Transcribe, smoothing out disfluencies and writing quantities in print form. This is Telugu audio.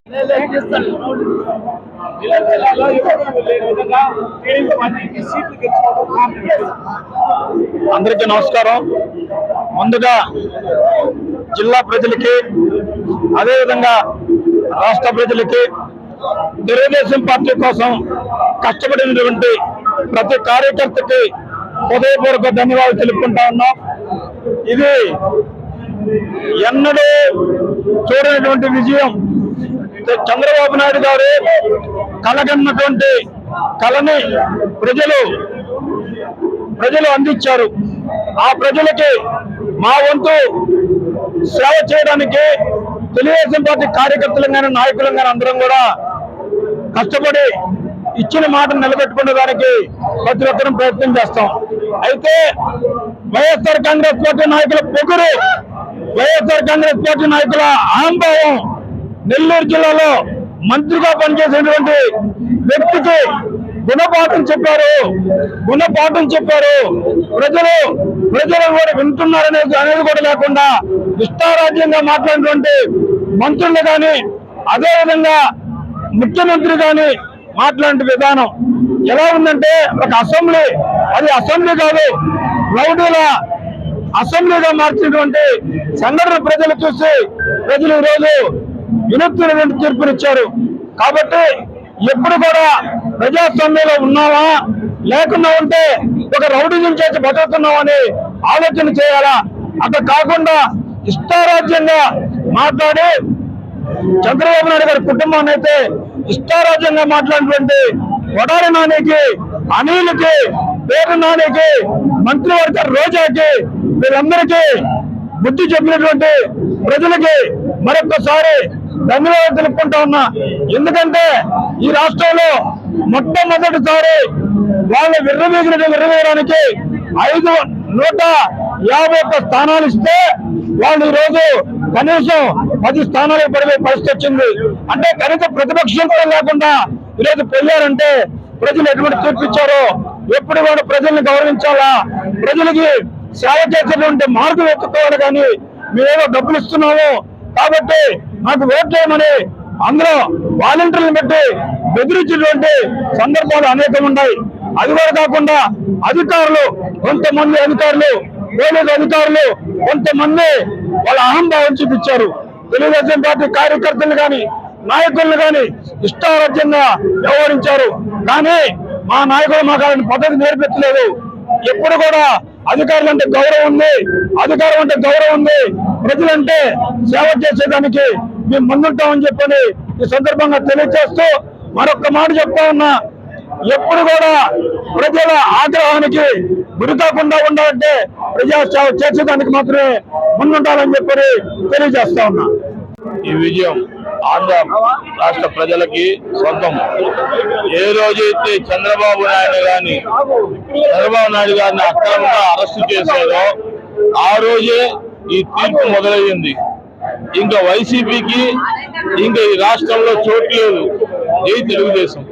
అందరికీ నమస్కారం. ముందుగా జిల్లా ప్రజలకి అదేవిధంగా రాష్ట్ర ప్రజలకి తెలుగుదేశం పార్టీ కోసం కష్టపడినటువంటి ప్రతి కార్యకర్తకి హృదయపూర్వక ధన్యవాదాలు తెలుపుకుంటా ఉన్నాం. ఇది ఎన్నడూ చూడనటువంటి విజయం. చంద్రబాబు నాయుడు గారు కలగన్నటువంటి కళని ప్రజలు అందించారు. ఆ ప్రజలకి మా వంతు సేవ చేయడానికి తెలుగుదేశం పార్టీ కార్యకర్తలు కానీ నాయకులు కానీ అందరం కూడా కష్టపడి ఇచ్చిన మాటను నిలబెట్టుకునే దానికి ప్రతి ఒక్కరూ ప్రయత్నం చేస్తాం. అయితే వైఎస్ఆర్ కాంగ్రెస్ పార్టీ నాయకుల పొగురు, వైఎస్ఆర్ కాంగ్రెస్ పార్టీ నాయకుల అహంభావం, నెల్లూరు జిల్లాలో మంత్రిగా పనిచేసినటువంటి వ్యక్తికి గుణపాఠం చెప్పారు. ప్రజలు కూడా వింటున్నారనేది కూడా లేకుండా ఇష్టారాజ్యంగా మాట్లాడినటువంటి మంత్రులు కానీ అదేవిధంగా ముఖ్యమంత్రి కానీ మాట్లాడే విధానం ఎలా ఉందంటే ఒక అసెంబ్లీ, అది అసెంబ్లీ కాదు, రౌడీల అసెంబ్లీగా మార్చినటువంటి సంఘటన ప్రజలు చూసి ప్రజలు ఈరోజు వినూత్నమైన తీర్పునిచ్చారు. కాబట్టి ఎప్పుడు కూడా ప్రజాస్వామ్యంలో ఉన్నావా లేకుండా ఉంటే ఒక రౌడీజం చేసి బతుకుతున్నామని ఆలోచన చేయాలా. అట్లా కాకుండా ఇష్టారాజ్యంగా మాట్లాడి చంద్రబాబు నాయుడు గారి కుటుంబాన్ని అయితే ఇష్టారాజ్యంగా మాట్లాడినటువంటి వడారి నానికి, అనిల్కి, పేరు నానికి, మంత్రివర్గ రోజాకి, వీళ్ళందరికీ బుద్ధి చెప్పినటువంటి ప్రజలకి మరొక్కసారి ధన్యవాదాలు తెలుపుకుంటా ఉన్నా. ఎందుకంటే ఈ రాష్ట్రంలో మొట్టమొదటిసారి వాళ్ళు విర్రవీయడానికి 151 స్థానాలు ఇస్తే వాళ్ళు ఈరోజు కనీసం 10 స్థానాలకు పడిపోయే పరిస్థితి వచ్చింది. అంటే కనీస ప్రతిపక్షం కూడా లేకుండా ఈరోజు పోయారంటే ప్రజలు ఎటువంటి తీర్పు ఇచ్చారో ఎప్పుడు కూడా ప్రజల్ని గౌరవించాలా, ప్రజలకి సేవ చేసేటువంటి మార్గం ఎత్తుకోవాలి. కానీ మేమేదో డబ్బులు ఇస్తున్నాము కాబట్టి నాకు ఓట్లేమని అందరూ వాలంటీర్లను పెట్టి బెదిరించినటువంటి సందర్భాలు అనేకం ఉన్నాయి. అది కూడా కాకుండా కొంతమంది అధికారులు, పోలీసు అధికారులు కొంతమంది వాళ్ళ అహంభావం చూపించారు. తెలుగుదేశం పార్టీ కార్యకర్తలు కానీ నాయకులను కానీ ఇష్టారాజ్యంగా వ్యవహరించారు. కానీ మా నాయకులు మాకు అలాంటి పద్ధతి నేర్పించలేదు. ఎప్పుడు కూడా అధికారులు అంటే గౌరవం ఉంది, అధికారం అంటే గౌరవం ఉంది, ప్రజలంటే సేవ చేసేదానికి మేము ముందుంటామని చెప్పని ఈ సందర్భంగా తెలియజేస్తూ మరొక మాట చెప్తా ఉన్నా. ఎప్పుడు కూడా ప్రజల ఆగ్రహానికి గురి కాకుండా ఉండాలంటే ప్రజా సేవ చేసేదానికి మాత్రమే ముందుండాలని చెప్పని తెలియజేస్తా ఉన్నా. ఈ విజయం ఆంధ్ర రాష్ట్ర ప్రజలకి సొంతం. ఏ రోజైతే చంద్రబాబు నాయుడు గారిని అక్రమంగా అరెస్టు చేశారో ఆ రోజే ఈ తీర్పు మొదలయ్యింది. ఇంకా వైసీపీకి ఇంకా ఈ రాష్ట్రంలో చోటు లేదు. జై తెలుగుదేశం.